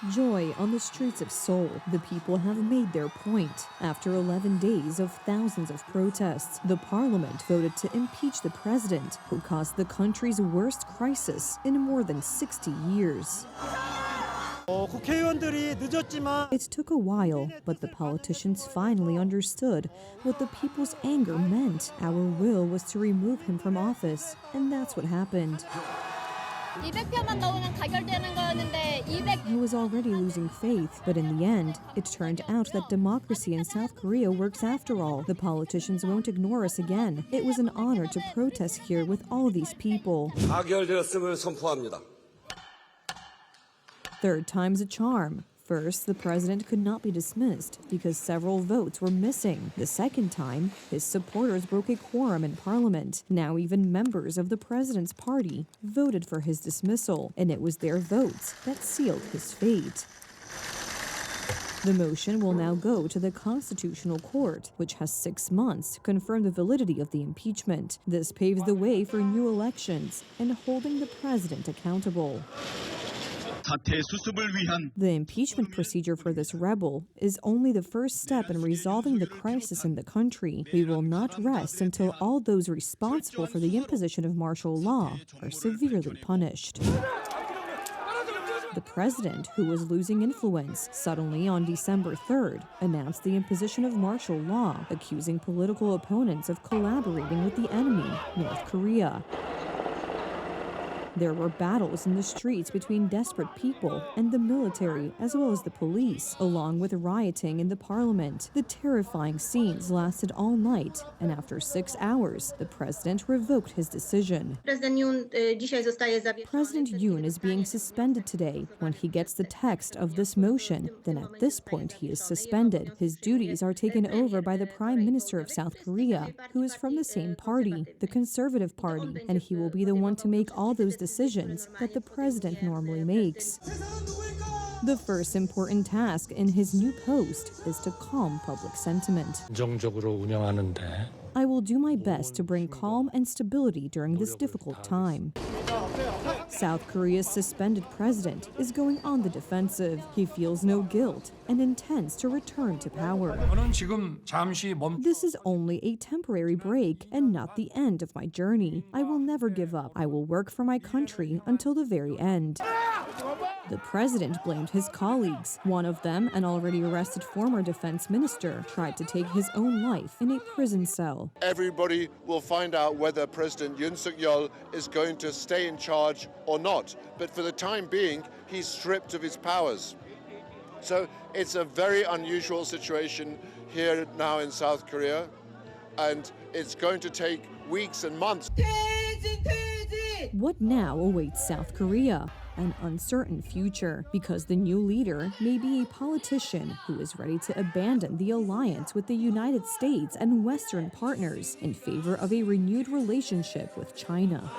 Joy on the streets of Seoul. The people have made their point. After 11 days of thousands of protests, the parliament voted to impeach the president, who caused the country's worst crisis in more than 60 years. It took a while, but the politicians finally understood what the people's anger meant. Our will was to remove him from office, and that's what happened. He was already losing faith, but in the end, it turned out that democracy in South Korea works after all. The politicians won't ignore us again. It was an honor to protest here with all these people. Third time's a charm. First, the president could not be dismissed because several votes were missing. The second time, his supporters broke a quorum in parliament. Now even members of the president's party voted for his dismissal, and it was their votes that sealed his fate. The motion will now go to the Constitutional Court, which has 6 months to confirm the validity of the impeachment. This paves the way for new elections and holding the president accountable. The impeachment procedure for this rebel is only the first step in resolving the crisis in the country. We will not rest until all those responsible for the imposition of martial law are severely punished. The president, who was losing influence, suddenly on December 3rd announced the imposition of martial law, accusing political opponents of collaborating with the enemy, North Korea. There were battles in the streets between desperate people and the military, as well as the police, along with rioting in the parliament. The terrifying scenes lasted all night, and after 6 hours, the president revoked his decision. President Yoon is being suspended today. When he gets the text of this motion, then at this point he is suspended. His duties are taken over by the Prime Minister of South Korea, who is from the same party, the Conservative Party, and he will be the one to make all those decisions that the president normally makes. The first important task in his new post is to calm public sentiment. I will do my best to bring calm and stability during this difficult time. South Korea's suspended president is going on the defensive. He feels no guilt and intends to return to power. This is only a temporary break and not the end of my journey. I will never give up. I will work for my country until the very end. The president blamed his colleagues. One of them, an already arrested former defense minister, tried to take his own life in a prison cell. Everybody will find out whether President Yoon Yeol is going to stay in charge or not. But for the time being, he's stripped of his powers. So it's a very unusual situation here now in South Korea, and it's going to take weeks and months. What now awaits South Korea? An uncertain future, because the new leader may be a politician who is ready to abandon the alliance with the United States and Western partners in favor of a renewed relationship with China.